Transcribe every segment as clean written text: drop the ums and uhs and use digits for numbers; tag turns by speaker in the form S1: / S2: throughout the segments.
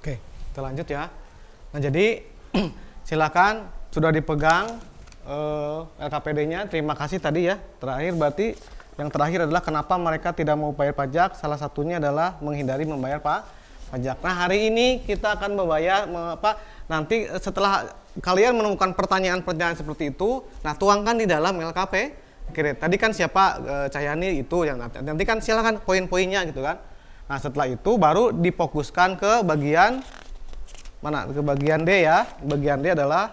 S1: Oke, kita lanjut ya. Nah, jadi silakan sudah dipegang LKPD-nya. Terima kasih tadi ya. Terakhir berarti yang terakhir adalah kenapa mereka tidak mau bayar pajak. Salah satunya adalah menghindari membayar pajak. Nah, hari ini kita akan membayar nanti setelah kalian menemukan pertanyaan-pertanyaan seperti itu, nah tuangkan di dalam LKP. Oke, tadi kan siapa Cahyani itu yang nanti kan silakan poin-poinnya gitu kan. Nah, setelah itu baru difokuskan ke bagian mana? Ke bagian D ya. Bagian D adalah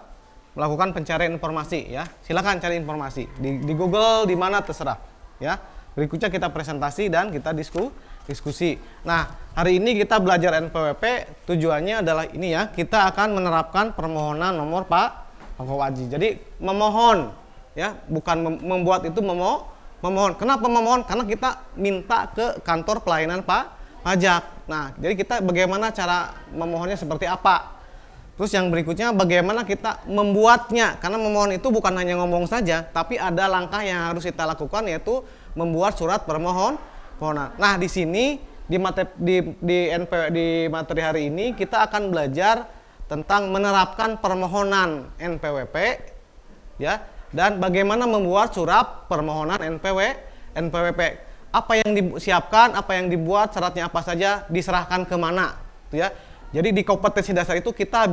S1: melakukan pencarian informasi ya. Silakan cari informasi di Google, di mana terserah ya. Berikutnya kita presentasi dan kita diskusi. Nah, hari ini kita belajar NPWP, tujuannya adalah ini ya. Kita akan menerapkan permohonan nomor Pak Wajib. Jadi memohon ya, bukan membuat itu memohon. Kenapa memohon? Karena kita minta ke kantor pelayanan pajak. Nah, jadi kita bagaimana cara memohonnya seperti apa? Terus yang berikutnya bagaimana kita membuatnya? Karena memohon itu bukan hanya ngomong saja, tapi ada langkah yang harus kita lakukan, yaitu membuat surat permohonan. Nah, di sini di materi hari ini kita akan belajar tentang menerapkan permohonan NPWP ya, dan bagaimana membuat surat permohonan NPWP. Apa yang disiapkan, apa yang dibuat, syaratnya apa saja, diserahkan kemana, ya. Jadi di kompetensi dasar itu kita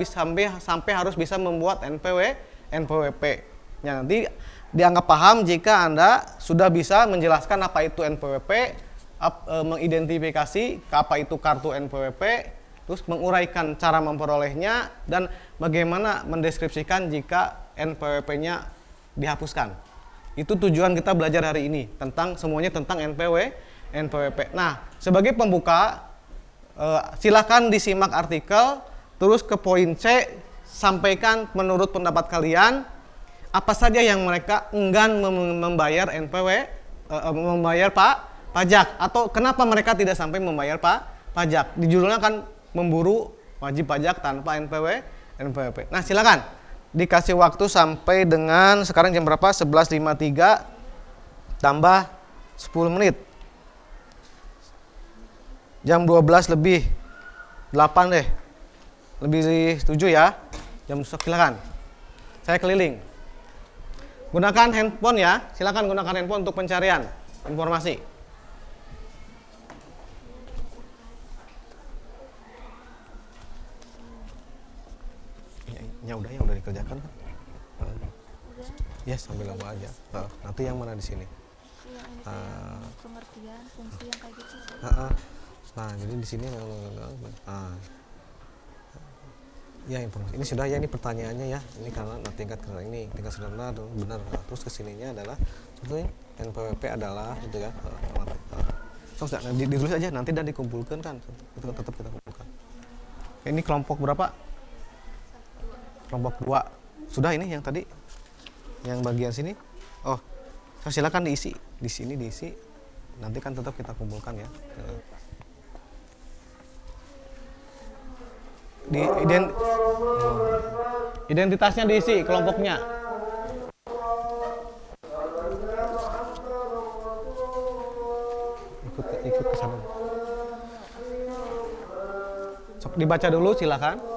S1: sampai harus bisa membuat NPWP. Ya, nanti dianggap paham jika Anda sudah bisa menjelaskan apa itu NPWP, mengidentifikasi apa itu kartu NPWP, terus menguraikan cara memperolehnya dan bagaimana mendeskripsikan jika NPWP-nya dihapuskan. Itu tujuan kita belajar hari ini, semuanya tentang NPWP. Nah, sebagai pembuka, silakan disimak artikel, terus ke poin C, sampaikan menurut pendapat kalian apa saja yang mereka enggan membayar membayar pajak, atau kenapa mereka tidak sampai membayar pajak. Di judulnya kan memburu wajib pajak tanpa NPWP. Nah, silakan. Dikasih waktu sampai dengan sekarang jam berapa? 11.53 tambah 10 menit. Jam 12 lebih 8 deh. Lebih 7 ya. Jam silakan. Saya keliling. Gunakan handphone ya. Silakan gunakan handphone untuk pencarian informasi. Ya udah, yang udah dikerjakan kan? Ya sambil lama aja. Nanti yang mana di sini?
S2: Pengertian fungsi yang kayak gitu.
S1: Nah, jadi di sini ya informasi. Ini sudah ya, ini pertanyaannya ya. Ini karena tingkat sederhana benar. Nah, terus kesininya adalah sebetulnya NPWP adalah itu ya. Ditulis aja nanti dan dikumpulkan kan. Itu tetap kita kumpulkan. Ini kelompok berapa? Kelompok 2. Sudah ini yang tadi? Yang bagian sini? Oh, silakan diisi. Di sini diisi. Nanti kan tetap kita kumpulkan ya. Identitasnya diisi kelompoknya. Ikut ke sana. Dibaca dulu silakan.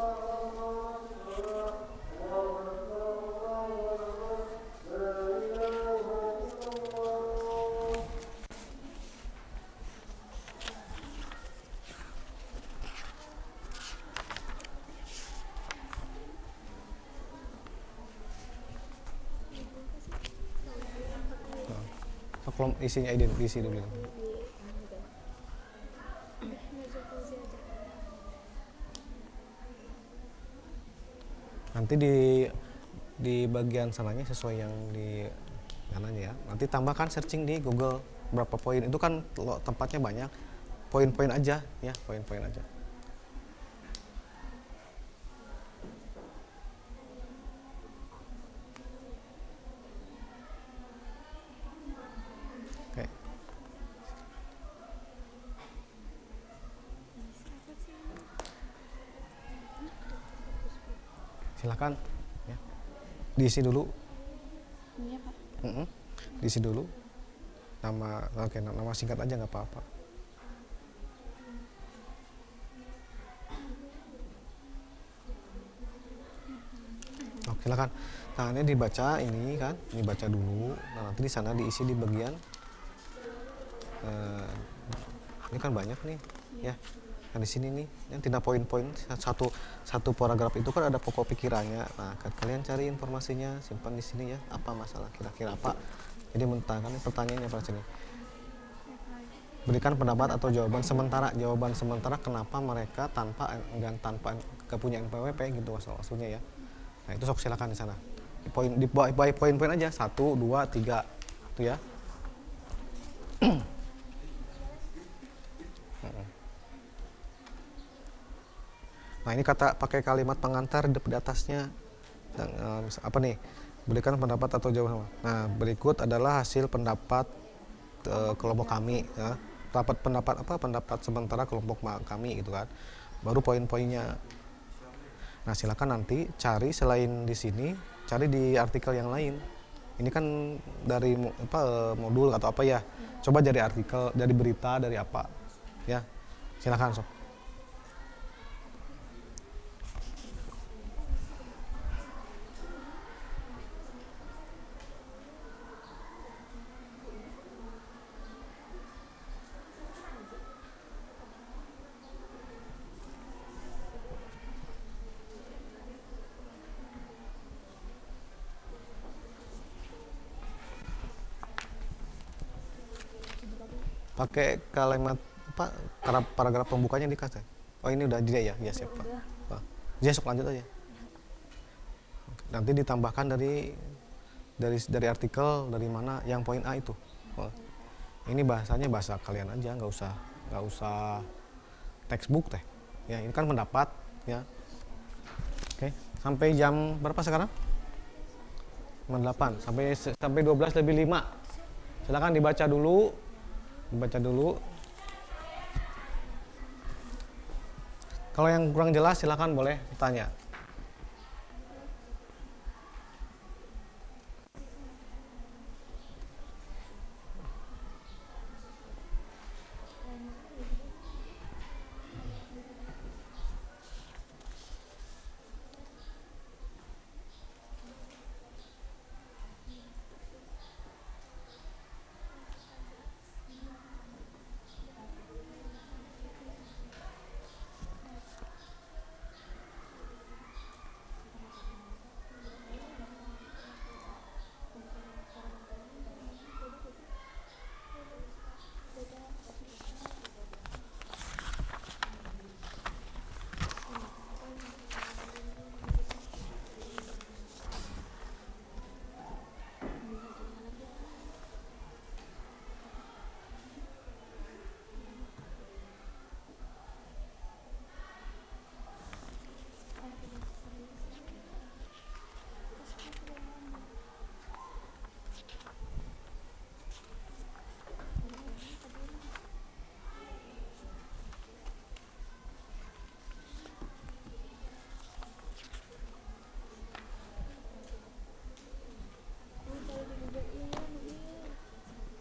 S1: Isinya identifikasi dulu. Nanti di bagian sananya sesuai yang di kanannya ya. Nanti tambahkan searching di Google berapa poin. Itu kan tempatnya banyak. Poin-poin aja ya, poin-poin aja. Silakan ya. Diisi dulu.
S2: Iya, Pak.
S1: Diisi dulu. Nama singkat aja nggak apa-apa. Silakan. Nah, ini dibaca ini kan, ini baca dulu. Nah, nanti di sana diisi di bagian eh, ini kan banyak nih, ya. Nah, di sini nih, yang tidak poin-poin satu paragraf itu kan ada pokok pikirannya. Nah, kalian cari informasinya, simpan di sini ya. Apa masalah kira-kira apa? Jadi mentanyakan pertanyaannya pada sini. Berikan pendapat atau jawaban sementara. Jawaban sementara kenapa mereka tanpa gak punya NPWP gitu maksudnya ya. Nah, itu sok silakan di sana. Di poin-poin aja 1, 2, 3 itu ya. Nah, ini kata pakai kalimat pengantar di atasnya. Dan, apa nih? Berikan pendapat atau jawaban. Nah, berikut adalah hasil pendapat kelompok kami ya. Pendapat sementara kelompok kami gitu kan. Baru poin-poinnya. Nah, silakan nanti cari selain di sini, cari di artikel yang lain. Ini kan dari modul atau apa ya. Coba dari artikel, dari berita, dari apa. Ya. Silakan, Sob. Pakai kalimat paragraf pembukanya dikasih. Oh, ini udah dia ya, ya siap Pak. Oh, dia sok lanjut aja. Nanti ditambahkan dari artikel dari mana yang poin A itu. Oh, ini bahasanya bahasa kalian aja, nggak usah textbook teh. Ya, ini kan pendapat ya. Oke, sampai jam berapa sekarang? Jam 8 sampai 12 lebih 5. Silakan dibaca dulu. Kalau yang kurang jelas silakan boleh tanya.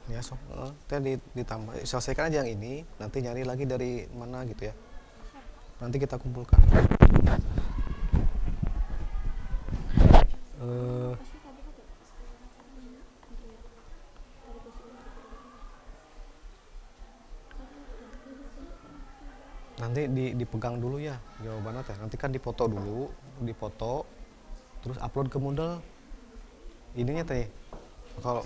S1: Ya, so, ditambah selesaikan aja yang ini, nanti nyari lagi dari mana gitu ya. Nanti kita kumpulkan. Nanti dipegang dulu ya jawabannya teh. Nanti kan dipoto dulu, terus upload ke Moodle. Ininya teh. Kalau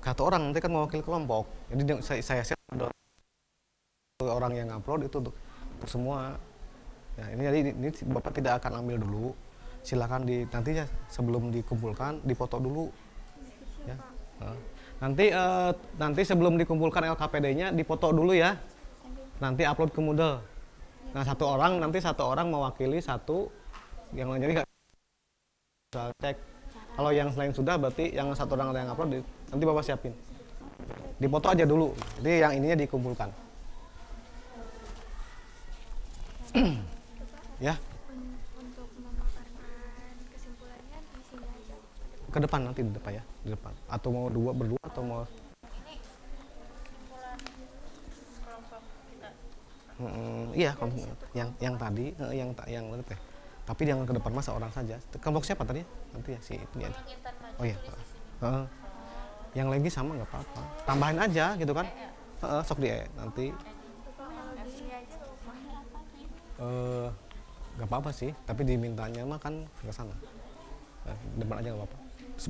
S1: kata orang nanti kan mewakili kelompok. Jadi saya share orang yang upload itu untuk semua. Ya, ini Bapak tidak akan ambil dulu. Silakan nantinya sebelum dikumpulkan dipoto dulu. Ya. Nanti sebelum dikumpulkan LKPD-nya dipoto dulu ya. Nanti upload ke Moodle. Nah, satu orang mewakili satu yang lain, jadi bisa cek. Kalau yang selain sudah berarti yang satu orang ada yang upload nanti Bapak siapin. Dipoto aja dulu. Jadi yang ininya dikumpulkan. Ya.
S2: Untuk memaparkan kesimpulannya di sini aja.
S1: Ke depan nanti di depan ya, di depan. Atau mau berdua atau mau
S2: Ini kesimpulan kelompok kita.
S1: iya, yang tadi yang teh. Tapi jangan ke depan masa orang saja. Kelompok siapa tadi? Nanti ya si itu ya.
S3: Yang Intan maju
S1: Oh iya.
S3: tulis di sini.
S1: Heeh. Yang lagi sama nggak apa-apa. Tambahin aja gitu kan. Sok di nanti.
S2: Kalau di sini aja rumahnya apa nih?
S1: Nggak apa-apa sih. Tapi dimintanya mah kan ke sana. Depan aja nggak apa-apa.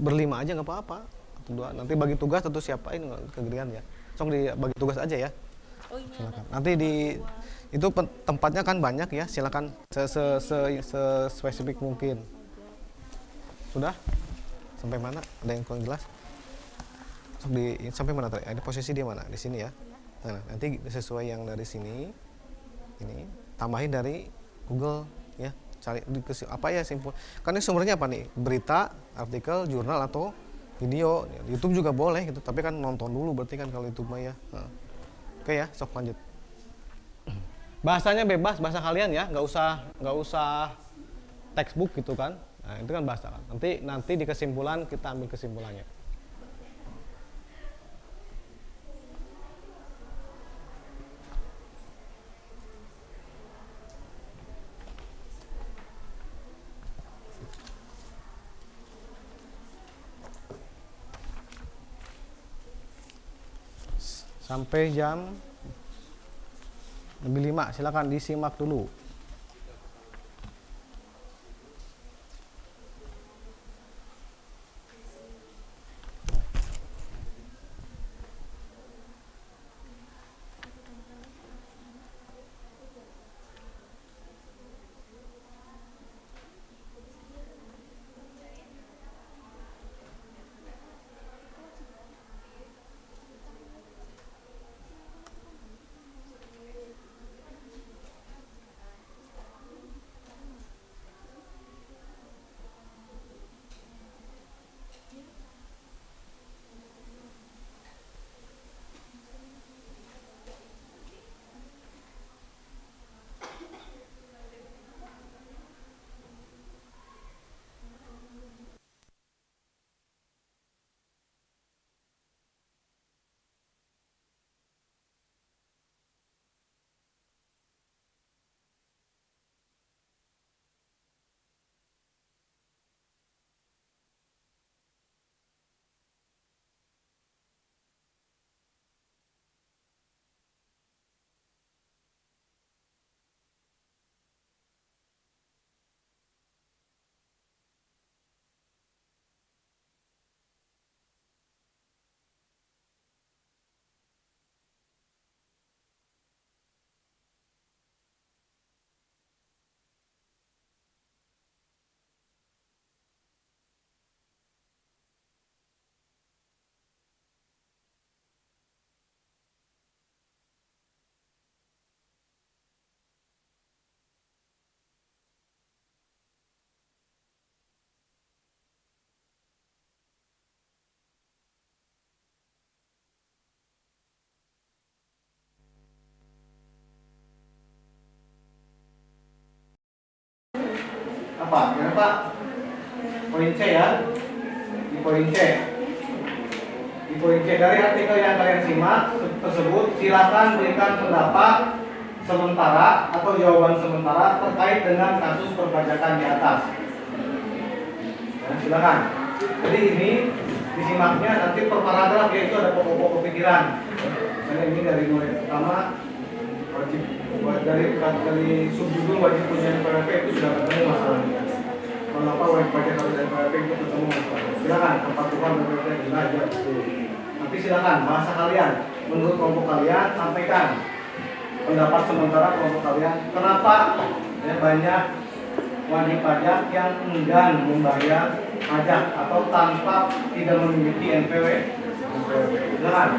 S1: Berlima aja nggak apa-apa. Atau dua. Nanti bagi tugas atau siapain kegedean ya. Sok dibagi tugas aja ya.
S3: Oh ini
S1: Silakan.
S3: ada.
S1: Nanti di itu tempatnya kan banyak ya. Silakan spesifik mungkin. Sudah? Sampai mana? Ada yang kurang jelas? Sampai mana tadi? Ada posisi dia mana? Di sini ya. Nah, nanti sesuai yang dari sini ini tambahin dari Google ya. Cari apa ya simpul. Kan ini sumbernya apa nih? Berita, artikel, jurnal atau video. YouTube juga boleh gitu, tapi kan nonton dulu berarti kan kalau YouTube mah ya. Nah. Oke ya, sok lanjut. Bahasanya bebas, bahasa kalian ya, nggak usah textbook gitu kan. Nah, itu kan bahasa kan. Nanti di kesimpulan kita ambil kesimpulannya. Sampai jam lebih 5, silakan disimak dulu. Apa? Kenapa? Poin C ya. Di poin C. Di poin C dari artikel yang kalian simak tersebut, silakan berikan pendapat sementara atau jawaban sementara terkait dengan kasus perpajakan di atas. Nah, silakan. Jadi ini disimaknya nanti per paragraf, yaitu ada pokok-pokok pikiran. Misalnya ini dari mulai pertama wajib dari subjudul wajib punya NPWP itu sudah ketemu masalahnya. Mengapa wajib pajak harus NPWP itu ketemu masalahnya? Silakan kepatuhan NPWP belajar dulu. Nanti silakan bahasa kalian, menurut kelompok kalian sampaikan pendapat sementara kelompok kalian. Kenapa ya, banyak wajib pajak yang enggan membayar pajak atau tanpa tidak memiliki NPWP? Silakan.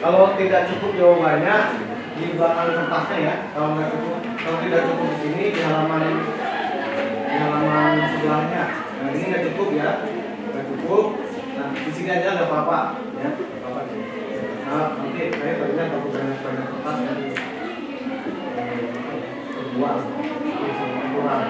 S1: Kalau tidak cukup jawabannya di belakang kertasnya ya. Kalau tidak cukup di sini di halaman sebelahnya. Nah ini nggak cukup ya, nggak cukup. Nah di sini aja nggak apa-apa ya, nggak apa-apa. Nah nanti saya tadinya kalau banyak kertas nanti terbuang, kurang.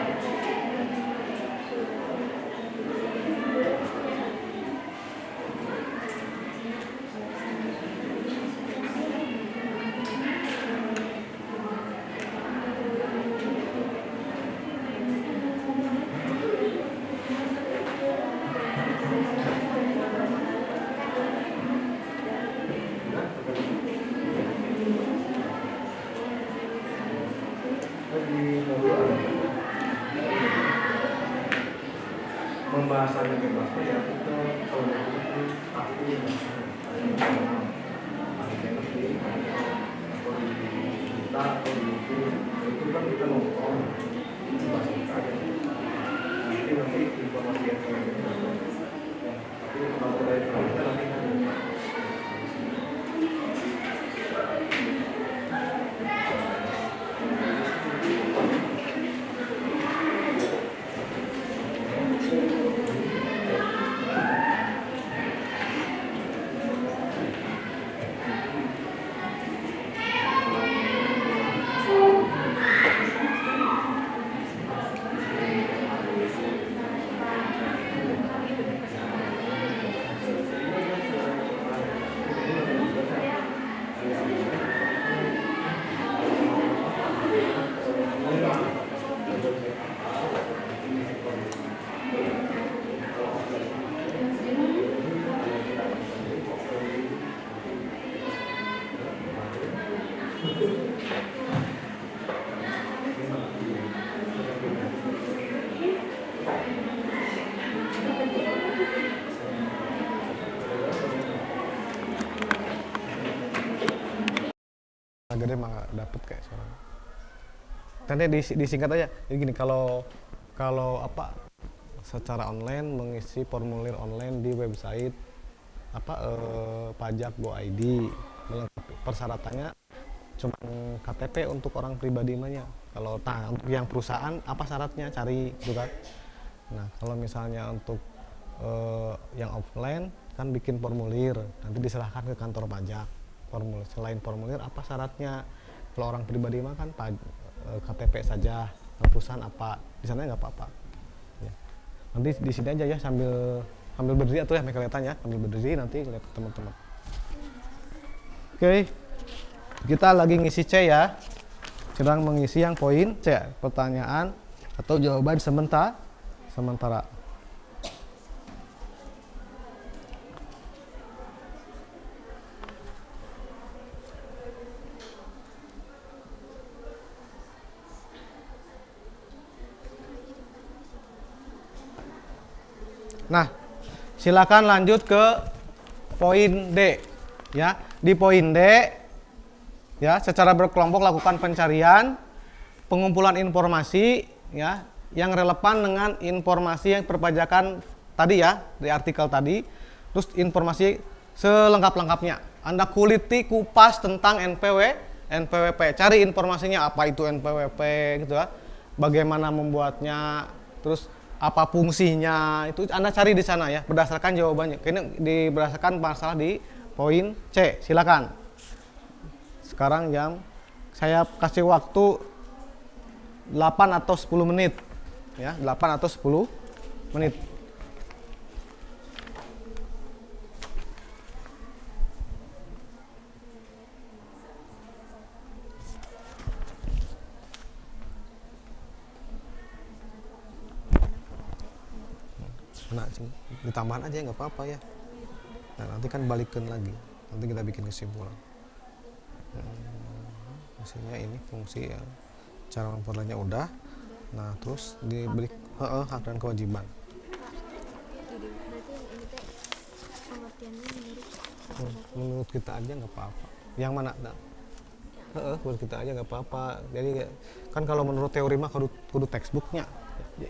S1: Pembahasannya bebas ya itu kalau itu aku kita atau itu kan kita nongkrong bahasa kita aja nanti informasi yang kayak gitu tapi kalau dari kita nanti gede mah dapet kayak suara. Tadi disingkat aja. Jadi gini, kalau apa secara online mengisi formulir online di website pajak go.id, melengkapi persyaratannya cuma KTP untuk orang pribadi namanya. Kalau untuk yang perusahaan apa syaratnya cari gitu kan. Nah kalau misalnya untuk yang offline kan bikin formulir nanti diserahkan ke kantor pajak. Selain formulir apa syaratnya? Kalau orang pribadi mah kan KTP saja, kalau perusahaan apa? Di sana nggak apa-apa. Ya. Nanti di sini aja ya sambil berdiri atau ya kelihatan ya, sambil berdiri nanti lihat teman-teman. Oke, kita lagi ngisi C ya, sedang mengisi yang poin C, pertanyaan atau jawaban sementara. Nah, silakan lanjut ke poin D. Ya, di poin D, ya, secara berkelompok lakukan pencarian, pengumpulan informasi, ya, yang relevan dengan informasi yang perpajakan tadi ya, di artikel tadi. Terus informasi selengkap-lengkapnya. Anda kuliti kupas tentang NPWP. Cari informasinya apa itu NPWP gitu ya. Bagaimana membuatnya, terus apa fungsinya, itu Anda cari di sana ya, berdasarkan jawabannya. Ini berdasarkan masalah di poin C. Silakan. Sekarang saya kasih waktu 8 atau 10 menit. Ya, 8 atau 10 menit. Nah, ditambahan aja nggak apa-apa ya. Nah, nanti kan balikin lagi. Nanti kita bikin kesimpulan. Fungsinya ini fungsi ya. Cara memperolehnya udah. Nah, terus diberi hak dan kewajiban.
S2: Jadi berarti ini teh pengertiannya
S1: Menurut kita aja nggak apa-apa. Yang mana? Menurut kita aja nggak apa-apa. Jadi kan kalau menurut teori mah kudu textbooknya.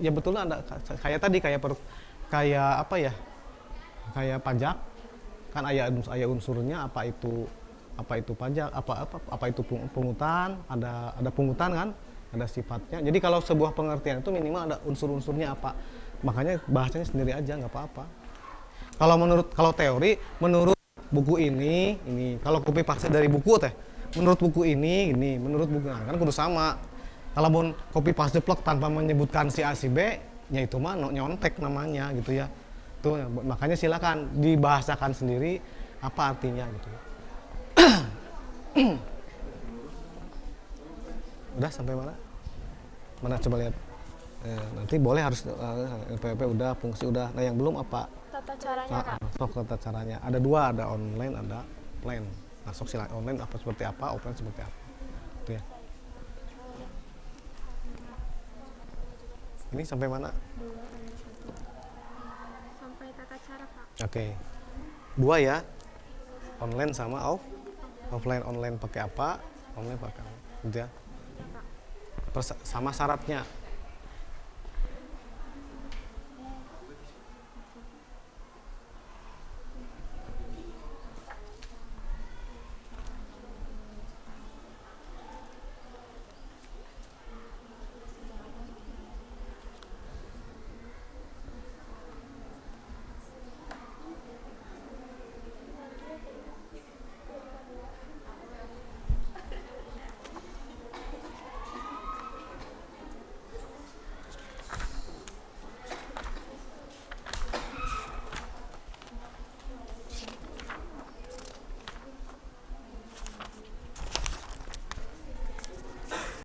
S1: Ya betul ada kayak tadi kayak apa ya? Kayak pajak kan aya unsurnya apa itu apa itu pajak, apa itu pungutan, ada pungutan kan, ada sifatnya. Jadi kalau sebuah pengertian itu minimal ada unsur-unsurnya apa. Makanya bahasanya sendiri aja nggak apa-apa. Kalau teori menurut buku ini, kalau copy paste dari buku teh, menurut buku ini, menurut buku kan kudu sama. Kalau mau copy paste plug tanpa menyebutkan si A si B, ya itu mah nyontek namanya gitu ya. Tuh makanya silakan dibahasakan sendiri apa artinya gitu. Udah sampai mana? Mana coba lihat. Nanti boleh harus LPWP udah, fungsi udah. Nah yang belum apa?
S2: Tata caranya Kak.
S1: Sok tata caranya. Ada dua, ada online, ada offline. Nah sok silakan online apa seperti apa, offline seperti apa. Itu ya. Ini sampai mana?
S2: Sampai tata cara Kak.
S1: Oke. Dua ya. Online sama offline. Online pakai apa? Online pakai apa? Gitu ya. Sama syaratnya.